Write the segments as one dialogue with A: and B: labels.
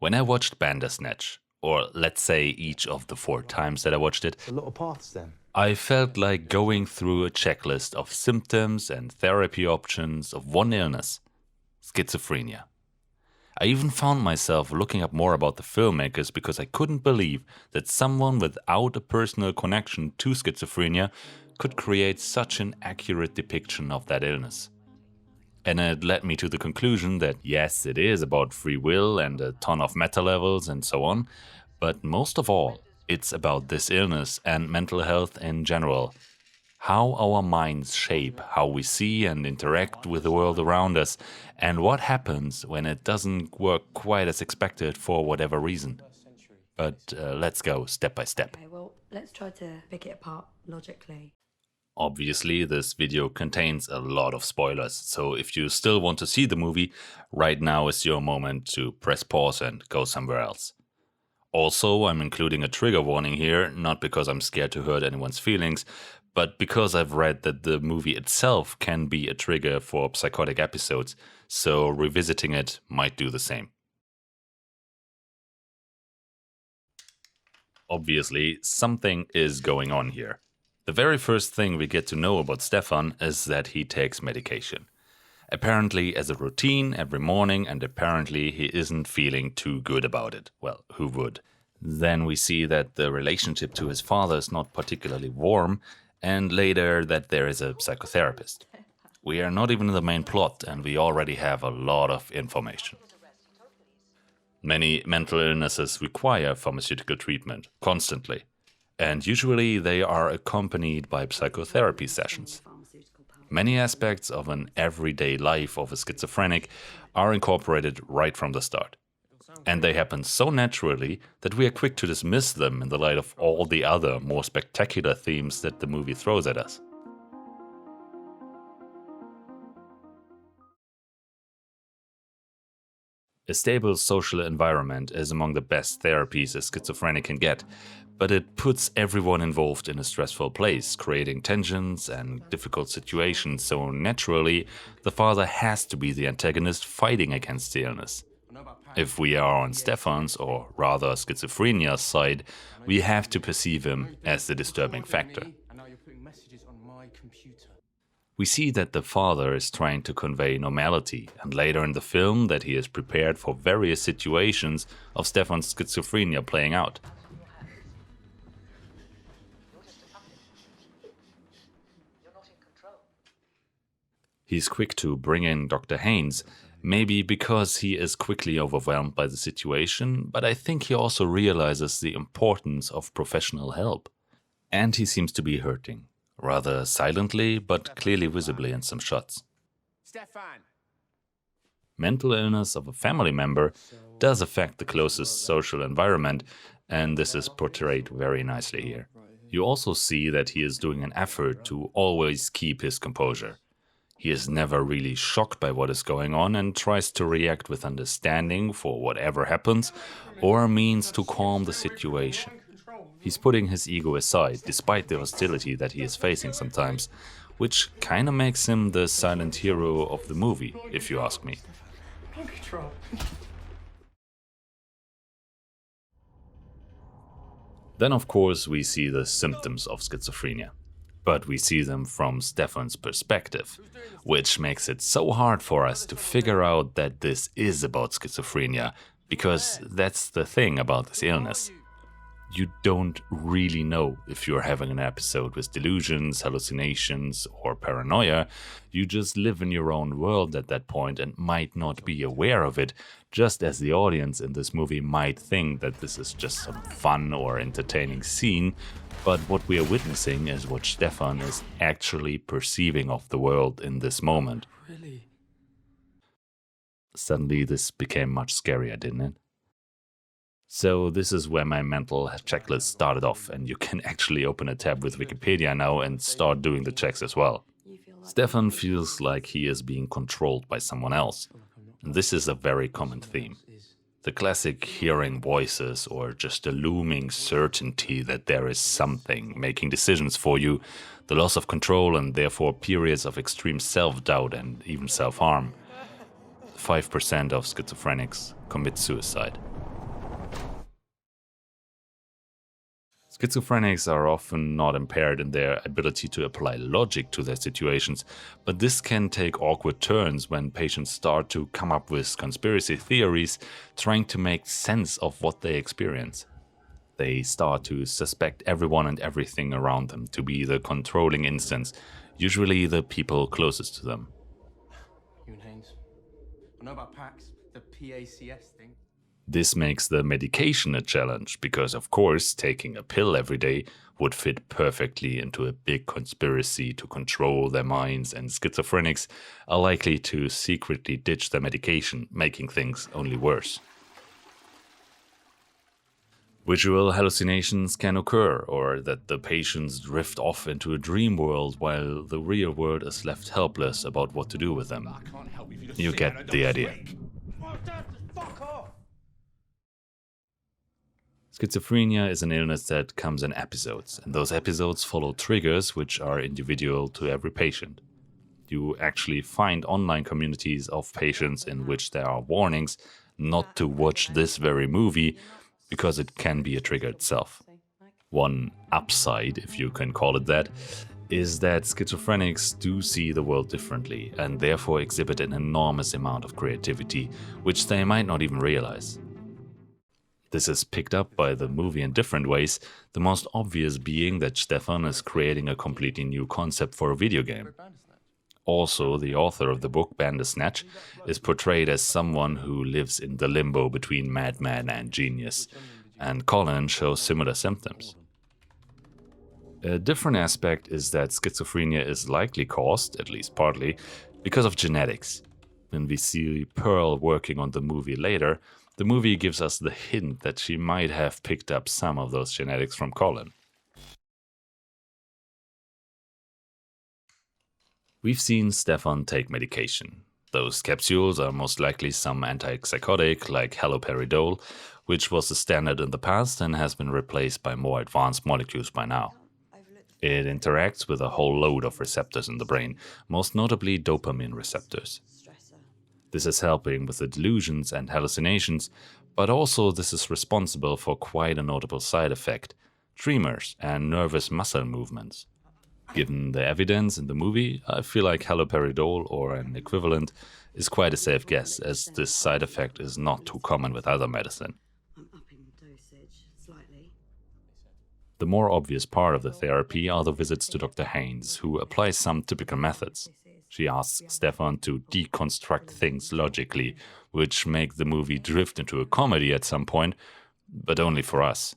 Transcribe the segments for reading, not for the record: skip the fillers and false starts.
A: When I watched Bandersnatch, or let's say each of the 4 times that I watched it,
B: A lot of paths then.
A: I felt like going through a checklist of symptoms and therapy options of one illness: schizophrenia. I even found myself looking up more about the filmmakers because I couldn't believe that someone without a personal connection to schizophrenia could create such an accurate depiction of that illness. And it led me to the conclusion that yes, it is about free will and a ton of meta levels and so on, but most of all, it's about this illness and mental health in general. How our minds shape how we see and interact with the world around us, and what happens when it doesn't work quite as expected for whatever reason. But let's go step by step.
C: Okay, well, let's try to pick it apart logically.
A: Obviously, this video contains a lot of spoilers, so if you still want to see the movie, right now is your moment to press pause and go somewhere else. Also, I'm including a trigger warning here, not because I'm scared to hurt anyone's feelings, but because I've read that the movie itself can be a trigger for psychotic episodes, so revisiting it might do the same. Obviously, something is going on here. The very first thing we get to know about Stefan is that he takes medication. Apparently as a routine every morning, and apparently he isn't feeling too good about it. Well, who would? Then we see that the relationship to his father is not particularly warm, and later that there is a psychotherapist. We are not even in the main plot, and we already have a lot of information. Many mental illnesses require pharmaceutical treatment, constantly. And usually they are accompanied by psychotherapy sessions. Many aspects of an everyday life of a schizophrenic are incorporated right from the start. And they happen so naturally that we are quick to dismiss them in the light of all the other, more spectacular themes that the movie throws at us. A stable social environment is among the best therapies a schizophrenic can get, but it puts everyone involved in a stressful place, creating tensions and difficult situations, so naturally the father has to be the antagonist fighting against the illness. If we are on Stefan's, or rather schizophrenia's side, we have to perceive him as the disturbing factor. We see that the father is trying to convey normality, and later in the film that he is prepared for various situations of Stefan's schizophrenia playing out. He's quick to bring in Dr. Haynes, maybe because he is quickly overwhelmed by the situation, but I think he also realizes the importance of professional help. And he seems to be hurting, rather silently but clearly visibly in some shots.
B: Stefan!
A: Mental illness of a family member does affect the closest social environment, and this is portrayed very nicely here. You also see that he is doing an effort to always keep his composure. He is never really shocked by what is going on and tries to react with understanding for whatever happens or means to calm the situation. He's putting his ego aside, despite the hostility that he is facing sometimes, which kinda makes him the silent hero of the movie, if you ask me. Then of course we see the symptoms of schizophrenia. But we see them from Stefan's perspective, which makes it so hard for us to figure out that this is about schizophrenia, because that's the thing about this illness. You don't really know if you're having an episode with delusions, hallucinations, or paranoia. You just live in your own world at that point and might not be aware of it, just as the audience in this movie might think that this is just some fun or entertaining scene, but what we are witnessing is what Stefan is actually perceiving of the world in this moment.
B: Really?
A: Suddenly this became much scarier, didn't it? So this is where my mental checklist started off, and you can actually open a tab with Wikipedia now and start doing the checks as well. Stefan feels like he is being controlled by someone else, and this is a very common theme. The classic hearing voices, or just a looming certainty that there is something making decisions for you, the loss of control and therefore periods of extreme self-doubt and even self-harm. 5% of schizophrenics commit suicide. Schizophrenics are often not impaired in their ability to apply logic to their situations, but this can take awkward turns when patients start to come up with conspiracy theories, trying to make sense of what they experience. They start to suspect everyone and everything around them to be the controlling instance, usually the people closest to them.
B: You and Haynes. I know about PAX, the PACS thing.
A: This makes the medication a challenge because, of course, taking a pill every day would fit perfectly into a big conspiracy to control their minds, and schizophrenics are likely to secretly ditch their medication, making things only worse. Visual hallucinations can occur, or that the patients drift off into a dream world while the real world is left helpless about what to do with them. You get the idea. Schizophrenia is an illness that comes in episodes, and those episodes follow triggers which are individual to every patient. You actually find online communities of patients in which there are warnings not to watch this very movie because it can be a trigger itself. One upside, if you can call it that, is that schizophrenics do see the world differently and therefore exhibit an enormous amount of creativity, which they might not even realize. This is picked up by the movie in different ways, the most obvious being that Stefan is creating a completely new concept for a video game. Also, the author of the book, Bandersnatch, is portrayed as someone who lives in the limbo between madman and genius, and Colin shows similar symptoms. A different aspect is that schizophrenia is likely caused, at least partly, because of genetics. When we see Pearl working on the movie later, the movie gives us the hint that she might have picked up some of those genetics from Colin. We've seen Stefan take medication. Those capsules are most likely some antipsychotic like haloperidol, which was the standard in the past and has been replaced by more advanced molecules by now. It interacts with a whole load of receptors in the brain, most notably dopamine receptors. This is helping with the delusions and hallucinations, but also this is responsible for quite a notable side effect: tremors and nervous muscle movements. Given the evidence in the movie, I feel like haloperidol or an equivalent is quite a safe guess, as this side effect is not too common with other medicine.
C: I'm upping the dosage slightly.
A: The more obvious part of the therapy are the visits to Dr. Haynes, who applies some typical methods. She asks Stefan to deconstruct things logically, which make the movie drift into a comedy at some point, but only for us.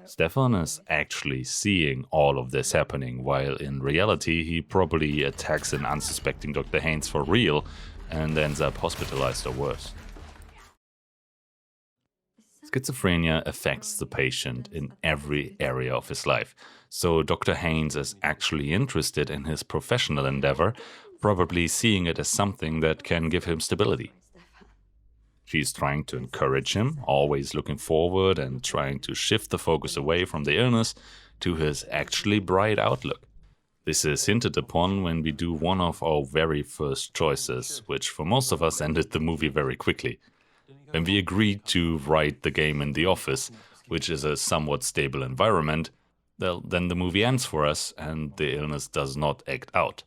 A: Stefan is actually seeing all of this happening, while in reality he probably attacks an unsuspecting Dr. Haynes for real and ends up hospitalized or worse. Schizophrenia affects the patient in every area of his life, so Dr. Haynes is actually interested in his professional endeavor, probably seeing it as something that can give him stability. She's trying to encourage him, always looking forward and trying to shift the focus away from the illness to his actually bright outlook. This is hinted upon when we do one of our very first choices, which for most of us ended the movie very quickly. When we agreed to write the game in the office, which is a somewhat stable environment, well, then the movie ends for us and the illness does not act out.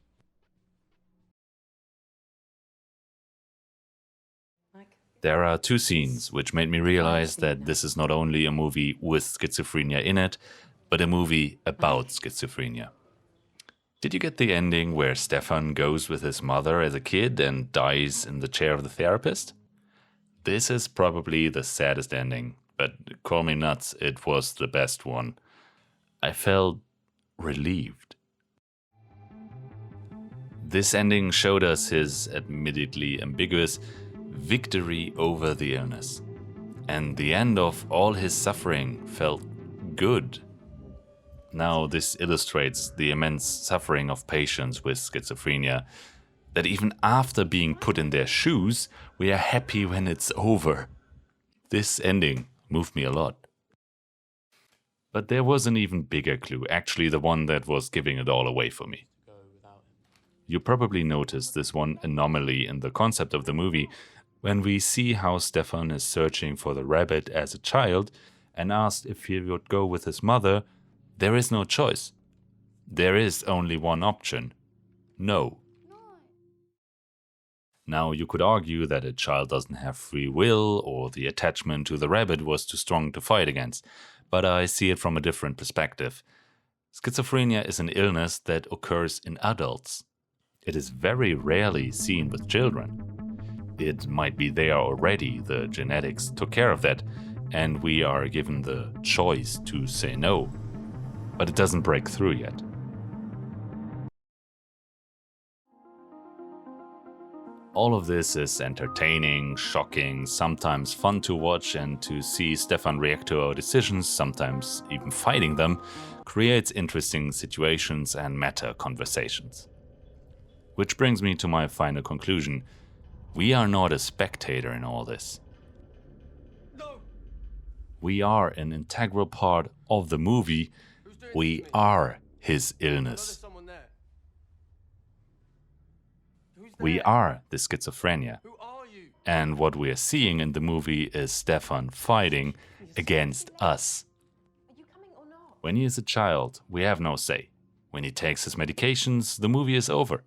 A: There are two scenes which made me realize that this is not only a movie with schizophrenia in it, but a movie about schizophrenia. Did you get the ending where Stefan goes with his mother as a kid and dies in the chair of the therapist? This is probably the saddest ending, but call me nuts, it was the best one. I felt relieved. This ending showed us his admittedly ambiguous victory over the illness, and the end of all his suffering felt good. Now, this illustrates the immense suffering of patients with schizophrenia, that even after being put in their shoes, we are happy when it's over. This ending moved me a lot. But there was an even bigger clue, actually the one that was giving it all away for me. You probably noticed this one anomaly in the concept of the movie when we see how Stefan is searching for the rabbit as a child, and asked if he would go with his mother, there is no choice. There is only one option: no. Now, you could argue that a child doesn't have free will, or the attachment to the rabbit was too strong to fight against, but I see it from a different perspective. Schizophrenia is an illness that occurs in adults. It is very rarely seen with children. It might be there already, the genetics took care of that, and we are given the choice to say no. But it doesn't break through yet. All of this is entertaining, shocking, sometimes fun to watch, and to see Stefan react to our decisions, sometimes even fighting them, creates interesting situations and meta conversations. Which brings me to my final conclusion. We are not a spectator in all this.
B: No!
A: We are an integral part of the movie. We are his illness.
B: Someone there. Who's there?
A: We are the schizophrenia.
B: Who are you?
A: And what we are seeing in the movie is Stefan fighting against us.
D: Are you coming or not?
A: When he is a child, we have no say. When he takes his medications, the movie is over.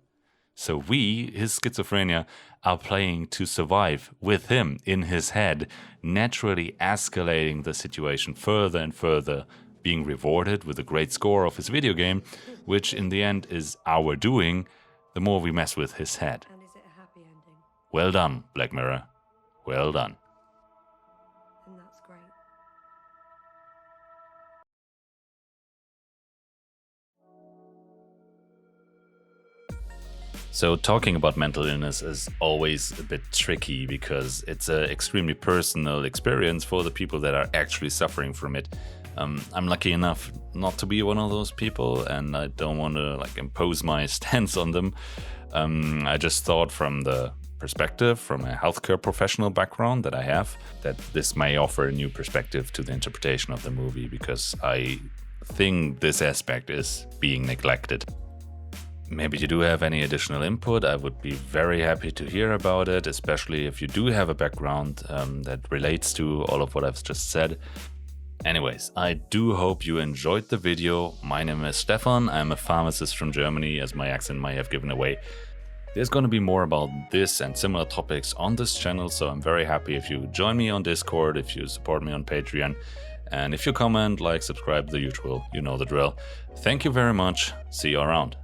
A: So we, his schizophrenia, are playing to survive with him in his head, naturally escalating the situation further and further, being rewarded with a great score of his video game, which in the end is our doing, the more we mess with his head.
C: And is it a happy ending?
A: Well done, Black Mirror. Well done.
C: And that's great.
A: So talking about mental illness is always a bit tricky because it's an extremely personal experience for the people that are actually suffering from it. I'm lucky enough not to be one of those people, and I don't want to impose my stance on them. I just thought from the perspective, from a healthcare professional background that I have, that this may offer a new perspective to the interpretation of the movie, because I think this aspect is being neglected. Maybe you do have any additional input. I would be very happy to hear about it, especially if you do have a background that relates to all of what I've just said. Anyways, I do hope you enjoyed the video. My name is Stefan. I'm a pharmacist from Germany, as my accent might have given away. There's going to be more about this and similar topics on this channel, so I'm very happy if you join me on Discord, if you support me on Patreon, and if you comment, like, subscribe, the usual, you know the drill. Thank you very much. See you around.